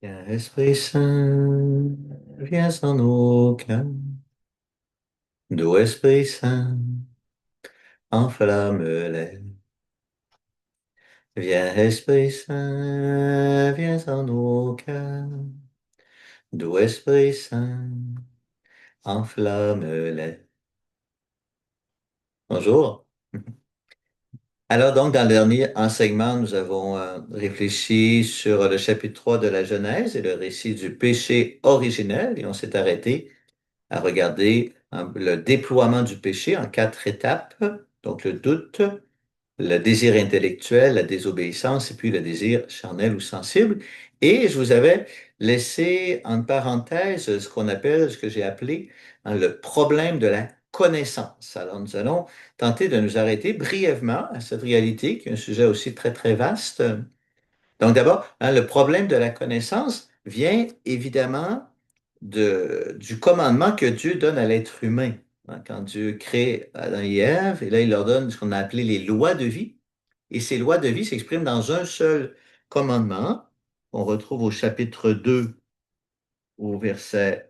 Viens, Esprit Saint, viens en nos cœurs. Doux Esprit Saint, enflamme-les. Viens, Esprit Saint, viens en nos cœurs. Doux Esprit Saint, enflamme-les. Bonjour. Alors donc, dans le dernier enseignement, nous avons réfléchi sur le chapitre 3 de la Genèse et le récit du péché originel et on s'est arrêté à regarder le déploiement du péché en quatre étapes. Donc le doute, le désir intellectuel, la désobéissance et puis le désir charnel ou sensible. Et je vous avais laissé en parenthèse ce qu'on appelle, ce que j'ai appelé le problème de la connaissance. Alors nous allons tenter de nous arrêter brièvement à cette réalité qui est un sujet aussi très très vaste. Donc d'abord, le problème de la connaissance vient évidemment du commandement que Dieu donne à l'être humain. Quand Dieu crée Adam et Ève, et là il leur donne ce qu'on a appelé les lois de vie. Et ces lois de vie s'expriment dans un seul commandement. On retrouve au chapitre 2, au verset,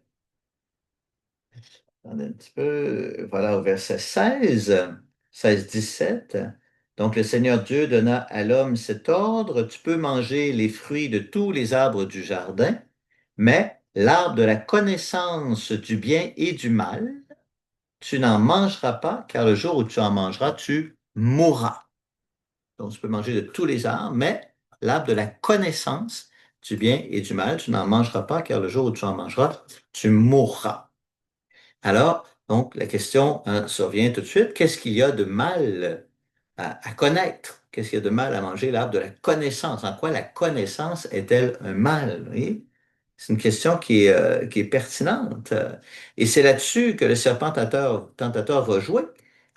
attendez un petit peu, voilà, au verset 17. Donc le Seigneur Dieu donna à l'homme cet ordre, tu peux manger les fruits de tous les arbres du jardin, mais l'arbre de la connaissance du bien et du mal, tu n'en mangeras pas, car le jour où tu en mangeras, tu mourras. Donc, tu peux manger de tous les arbres, mais l'arbre de la connaissance du bien et du mal, tu n'en mangeras pas, car le jour où tu en mangeras, tu mourras. Alors, donc, la question survient tout de suite. Qu'est-ce qu'il y a de mal à connaître? Qu'est-ce qu'il y a de mal à manger l'arbre de la connaissance? En quoi la connaissance est-elle un mal? Vous voyez? C'est une question qui est pertinente. Et c'est là-dessus que le serpent tentateur va jouer.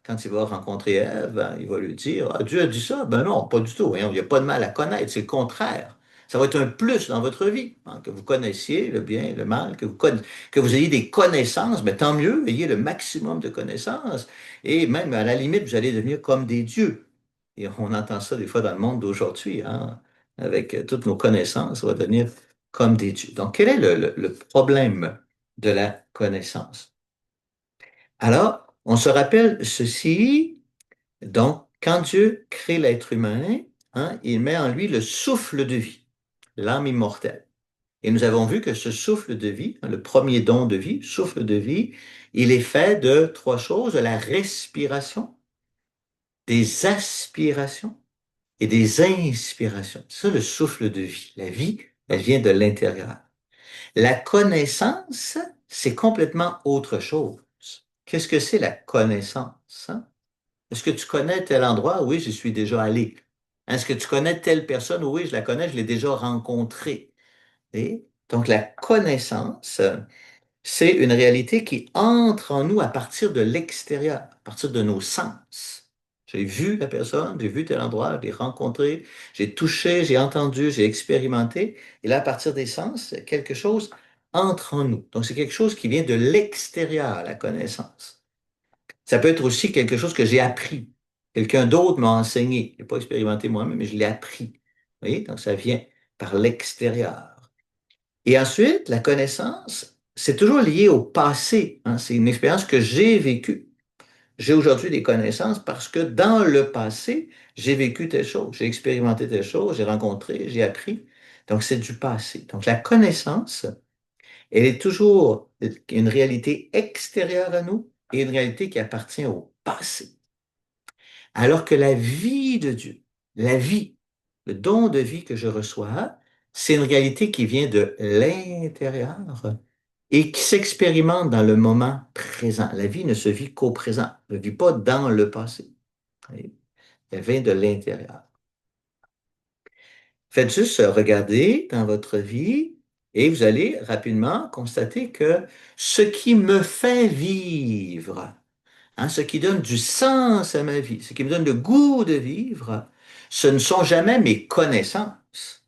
Quand il va rencontrer Ève, il va lui dire, ah, Dieu a dit ça? Ben non, pas du tout. Voyons, il n'y a pas de mal à connaître, c'est le contraire. Ça va être un plus dans votre vie, hein, que vous connaissiez le bien, le mal, que vous ayez des connaissances, mais tant mieux, ayez le maximum de connaissances. Et même à la limite, vous allez devenir comme des dieux. Et on entend ça des fois dans le monde d'aujourd'hui, hein, avec toutes nos connaissances, on va devenir comme des dieux. Donc, quel est le problème de la connaissance? Alors, on se rappelle ceci, donc, quand Dieu crée l'être humain, hein, il met en lui le souffle de vie, l'âme immortelle. Et nous avons vu que ce souffle de vie, hein, le premier don de vie, souffle de vie, il est fait de trois choses, de la respiration, des aspirations et des inspirations. C'est ça le souffle de vie. La vie, elle vient de l'intérieur. La connaissance, c'est complètement autre chose. Qu'est-ce que c'est la connaissance, hein? Est-ce que tu connais tel endroit? Oui, j'y suis déjà allé. Est-ce que tu connais telle personne? Oui, je la connais, je l'ai déjà rencontrée. Et donc, la connaissance, c'est une réalité qui entre en nous à partir de l'extérieur, à partir de nos sens. J'ai vu la personne, j'ai vu tel endroit, je l'ai rencontré, j'ai touché, j'ai entendu, j'ai expérimenté. Et là, à partir des sens, quelque chose entre en nous. Donc, c'est quelque chose qui vient de l'extérieur, la connaissance. Ça peut être aussi quelque chose que j'ai appris. Quelqu'un d'autre m'a enseigné. Je n'ai pas expérimenté moi-même, mais je l'ai appris. Vous voyez? Donc, ça vient par l'extérieur. Et ensuite, la connaissance, c'est toujours lié au passé, hein. C'est une expérience que j'ai vécue. J'ai aujourd'hui des connaissances parce que dans le passé, j'ai vécu telle chose, j'ai expérimenté telle chose, j'ai rencontré, j'ai appris. Donc, c'est du passé. Donc, la connaissance, elle est toujours une réalité extérieure à nous et une réalité qui appartient au passé. Alors que la vie de Dieu, la vie, le don de vie que je reçois, c'est une réalité qui vient de l'intérieur et qui s'expérimente dans le moment présent. La vie ne se vit qu'au présent, ne vit pas dans le passé. Elle vient de l'intérieur. Faites juste regarder dans votre vie et vous allez rapidement constater que ce qui me fait vivre, hein, ce qui donne du sens à ma vie, ce qui me donne le goût de vivre, ce ne sont jamais mes connaissances.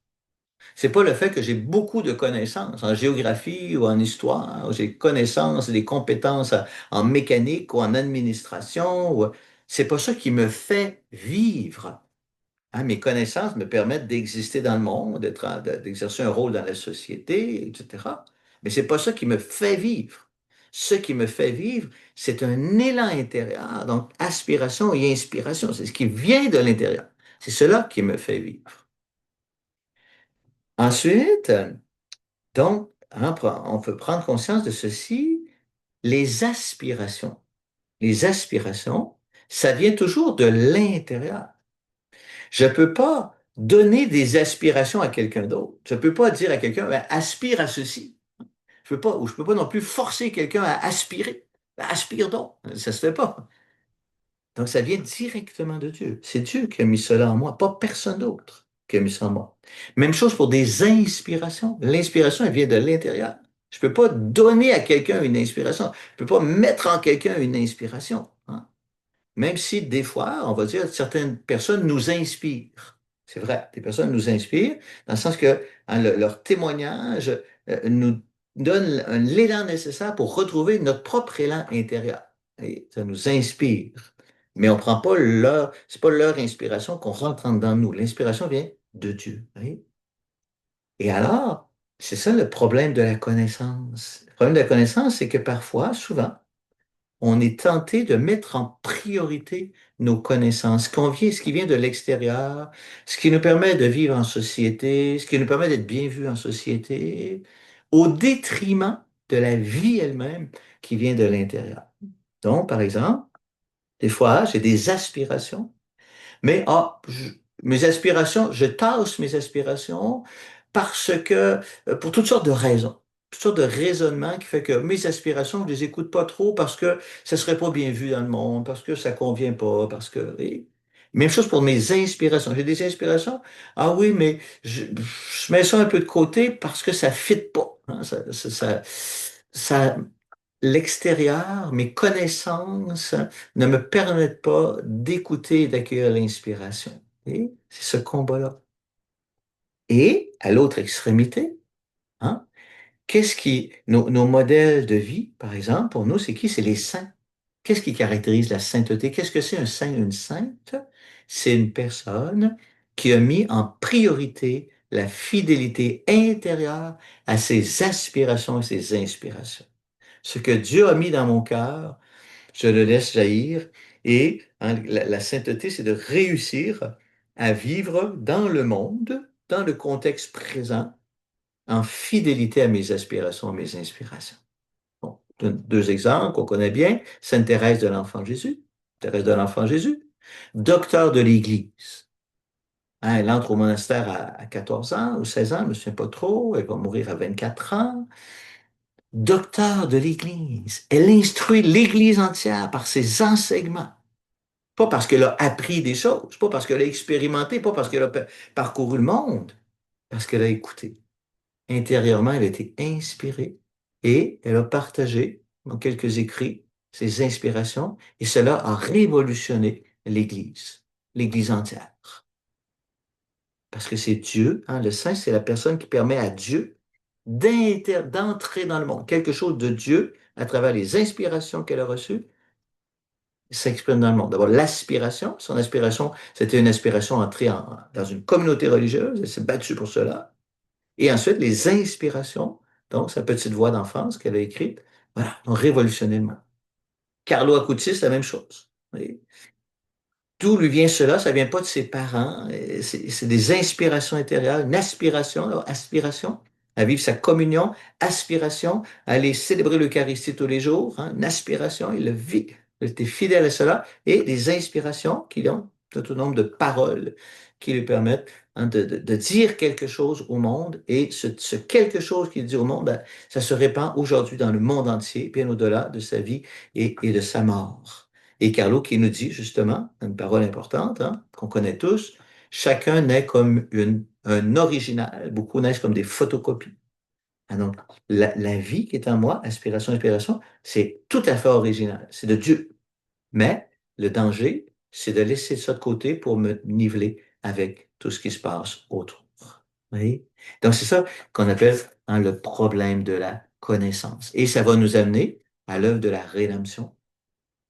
C'est pas le fait que j'ai beaucoup de connaissances en géographie ou en histoire, ou j'ai connaissances et des compétences en mécanique ou en administration. C'est pas ça qui me fait vivre. Hein, mes connaissances me permettent d'exister dans le monde, d'exercer un rôle dans la société, etc. Mais c'est pas ça qui me fait vivre. Ce qui me fait vivre, c'est un élan intérieur, donc aspiration et inspiration. C'est ce qui vient de l'intérieur. C'est cela qui me fait vivre. Ensuite, donc, hein, on peut prendre conscience de ceci, les aspirations. Les aspirations, ça vient toujours de l'intérieur. Je ne peux pas donner des aspirations à quelqu'un d'autre. Je ne peux pas dire à quelqu'un, ben, aspire à ceci. Je peux pas, ou je peux pas non plus forcer quelqu'un à aspirer. Ben, aspire donc. Ça se fait pas. Donc, ça vient directement de Dieu. C'est Dieu qui a mis cela en moi, pas personne d'autre qui a mis ça en moi. Même chose pour des inspirations. L'inspiration, elle vient de l'intérieur. Je ne peux pas donner à quelqu'un une inspiration. Je ne peux pas mettre en quelqu'un une inspiration. Hein. Même si des fois, on va dire, certaines personnes nous inspirent. C'est vrai, des personnes nous inspirent, dans le sens que hein, leur témoignage nous donne l'élan nécessaire pour retrouver notre propre élan intérieur. Et ça nous inspire. Mais on prend pas c'est pas leur inspiration qu'on rentre dans nous. L'inspiration vient de Dieu. Oui. Et alors, c'est ça le problème de la connaissance. Le problème de la connaissance, c'est que parfois, souvent, on est tenté de mettre en priorité nos connaissances, ce qui vient de l'extérieur, ce qui nous permet de vivre en société, ce qui nous permet d'être bien vus en société, au détriment de la vie elle-même qui vient de l'intérieur. Donc, par exemple, des fois, j'ai des aspirations mais mes aspirations, je tasse mes aspirations parce que, pour toutes sortes de raisons, toutes sortes de raisonnements qui fait que mes aspirations, je les écoute pas trop parce que ça serait pas bien vu dans le monde, parce que ça convient pas, parce que, oui. Même chose pour mes inspirations. J'ai des inspirations. Ah oui, mais je mets ça un peu de côté parce que ça fit pas. Hein, ça, l'extérieur, mes connaissances ne me permettent pas d'écouter et d'accueillir l'inspiration. Et c'est ce combat-là. Et à l'autre extrémité, hein, nos modèles de vie, par exemple, pour nous, c'est qui? C'est les saints. Qu'est-ce qui caractérise la sainteté? Qu'est-ce que c'est un saint, une sainte? C'est une personne qui a mis en priorité la fidélité intérieure à ses aspirations et ses inspirations. Ce que Dieu a mis dans mon cœur, je le laisse jaillir. Et hein, la sainteté, c'est de réussir à vivre dans le monde, dans le contexte présent, en fidélité à mes aspirations, à mes inspirations. Bon, deux exemples qu'on connaît bien. Sainte Thérèse de l'Enfant Jésus. Thérèse de l'Enfant Jésus. Docteur de l'Église. Hein, elle entre au monastère à 14 ans ou 16 ans, je ne me souviens pas trop. Elle va mourir à 24 ans. Docteur de l'Église. Elle instruit l'Église entière par ses enseignements. Pas parce qu'elle a appris des choses, pas parce qu'elle a expérimenté, pas parce qu'elle a parcouru le monde, parce qu'elle a écouté. Intérieurement, elle a été inspirée et elle a partagé dans quelques écrits ses inspirations et cela a révolutionné l'Église entière. Parce que c'est Dieu, hein, le Saint, c'est la personne qui permet à Dieu d'entrer dans le monde. Quelque chose de Dieu, à travers les inspirations qu'elle a reçues, s'exprime dans le monde. D'abord, l'aspiration. Son aspiration, c'était une aspiration entrée dans une communauté religieuse. Elle s'est battue pour cela. Et ensuite, les inspirations, donc sa petite voix d'enfance qu'elle a écrite, voilà, ont révolutionné le monde. Carlo Acutis, la même chose. Oui. D'où lui vient cela? Ça vient pas de ses parents. C'est des inspirations intérieures, une aspiration, alors, aspiration à vivre sa communion, aspiration à aller célébrer l'Eucharistie tous les jours, hein, une aspiration, il le vit, il était fidèle à cela, et des inspirations qui ont tout un nombre de paroles qui lui permettent hein, de dire quelque chose au monde, et ce quelque chose qu'il dit au monde, ben, ça se répand aujourd'hui dans le monde entier, bien au-delà de sa vie et de sa mort. Et Carlo qui nous dit justement, une parole importante, hein, qu'on connaît tous, chacun naît comme un original, beaucoup naissent comme des photocopies. Ah, donc, la vie qui est en moi, aspiration, inspiration, c'est tout à fait original, c'est de Dieu. Mais le danger, c'est de laisser ça de côté pour me niveler avec tout ce qui se passe autour. Oui? Donc, c'est ça qu'on appelle hein, le problème de la connaissance. Et ça va nous amener à l'œuvre de la rédemption.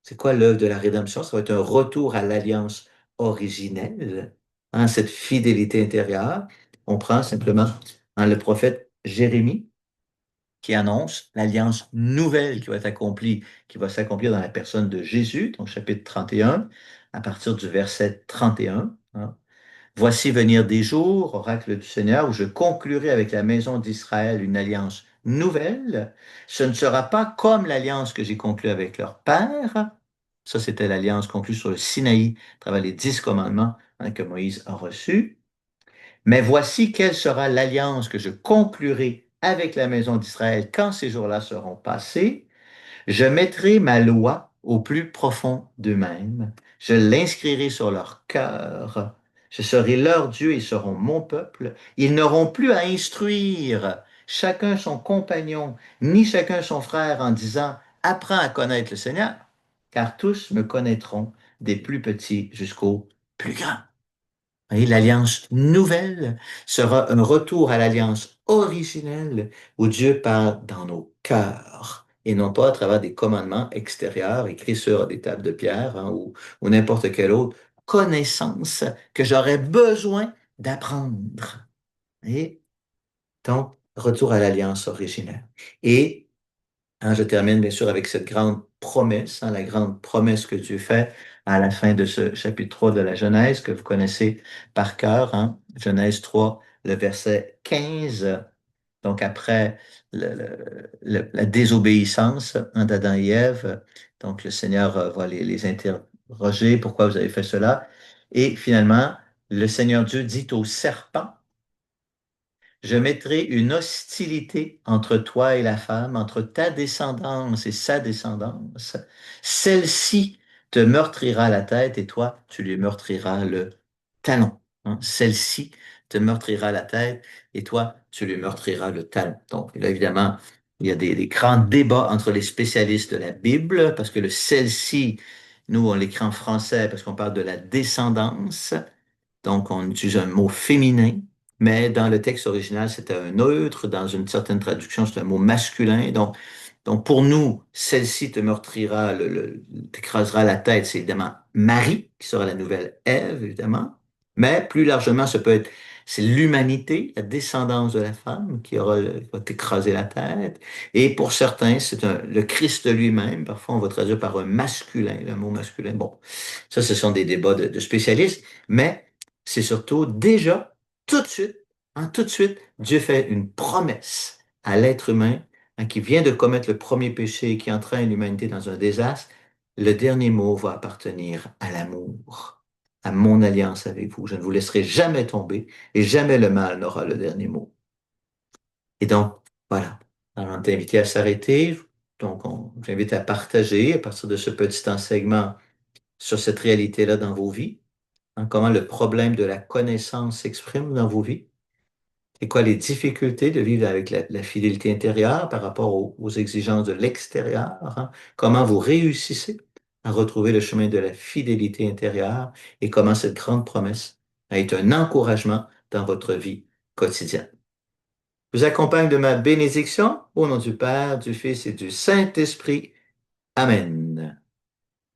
C'est quoi l'œuvre de la rédemption? Ça va être un retour à l'alliance originelle. hein, cette fidélité intérieure. On prend simplement hein, le prophète Jérémie qui annonce l'alliance nouvelle qui va être accomplie, qui va s'accomplir dans la personne de Jésus, donc chapitre 31, à partir du verset 31. Hein. Voici venir des jours, oracle du Seigneur, où je conclurai avec la maison d'Israël une alliance nouvelle. Ce ne sera pas comme l'alliance que j'ai conclue avec leur père. Ça, c'était l'alliance conclue sur le Sinaï, à travers les 10 commandements hein, que Moïse a reçus. Mais voici quelle sera l'alliance que je conclurai avec la maison d'Israël quand ces jours-là seront passés. Je mettrai ma loi au plus profond d'eux-mêmes. Je l'inscrirai sur leur cœur. Je serai leur Dieu et ils seront mon peuple. Ils n'auront plus à instruire chacun son compagnon, ni chacun son frère en disant, apprends à connaître le Seigneur, car tous me connaîtront, des plus petits jusqu'aux plus grands. Et l'alliance nouvelle sera un retour à l'alliance originelle où Dieu parle dans nos cœurs et non pas à travers des commandements extérieurs écrits sur des tables de pierre hein, ou n'importe quelle autre connaissance que j'aurais besoin d'apprendre. Et donc, retour à l'alliance originelle. Et hein, je termine bien sûr avec cette grande promesse, hein, la grande promesse que Dieu fait à la fin de ce chapitre 3 de la Genèse que vous connaissez par cœur, hein, Genèse 3, le verset 15. Donc après la désobéissance hein, d'Adam et Ève, donc le Seigneur va les interroger, pourquoi vous avez fait cela? Et finalement, le Seigneur Dieu dit au serpent, je mettrai une hostilité entre toi et la femme, entre ta descendance et sa descendance. Celle-ci te meurtrira la tête et toi, tu lui meurtriras le talon. Hein. Celle-ci te meurtrira la tête et toi, tu lui meurtriras le talon. Donc, là, évidemment, il y a des grands débats entre les spécialistes de la Bible parce que le celle-ci, nous, on l'écrit en français parce qu'on parle de la descendance. Donc, on utilise un mot féminin, mais dans le texte original, c'était un neutre. Dans une certaine traduction, c'est un mot masculin. Donc pour nous, celle-ci te meurtrira, t'écrasera la tête. C'est évidemment Marie, qui sera la nouvelle Ève, évidemment. Mais plus largement, c'est l'humanité, la descendance de la femme qui va t'écraser la tête. Et pour certains, le Christ lui-même. Parfois, on va traduire par un masculin, le mot masculin. Bon, ça, ce sont des débats de spécialistes. Mais c'est surtout déjà, tout de suite, Dieu fait une promesse à l'être humain hein, qui vient de commettre le premier péché et qui entraîne l'humanité dans un désastre. Le dernier mot va appartenir à l'amour, à mon alliance avec vous. Je ne vous laisserai jamais tomber et jamais le mal n'aura le dernier mot. Et donc, voilà. Alors, on t'invite à s'arrêter. Donc, j'invite à partager à partir de ce petit enseignement sur cette réalité-là dans vos vies. Hein, comment le problème de la connaissance s'exprime dans vos vies. C'est quoi les difficultés de vivre avec la fidélité intérieure par rapport aux exigences de l'extérieur? Hein? Comment vous réussissez à retrouver le chemin de la fidélité intérieure et comment cette grande promesse a été un encouragement dans votre vie quotidienne. Je vous accompagne de ma bénédiction au nom du Père, du Fils et du Saint-Esprit. Amen.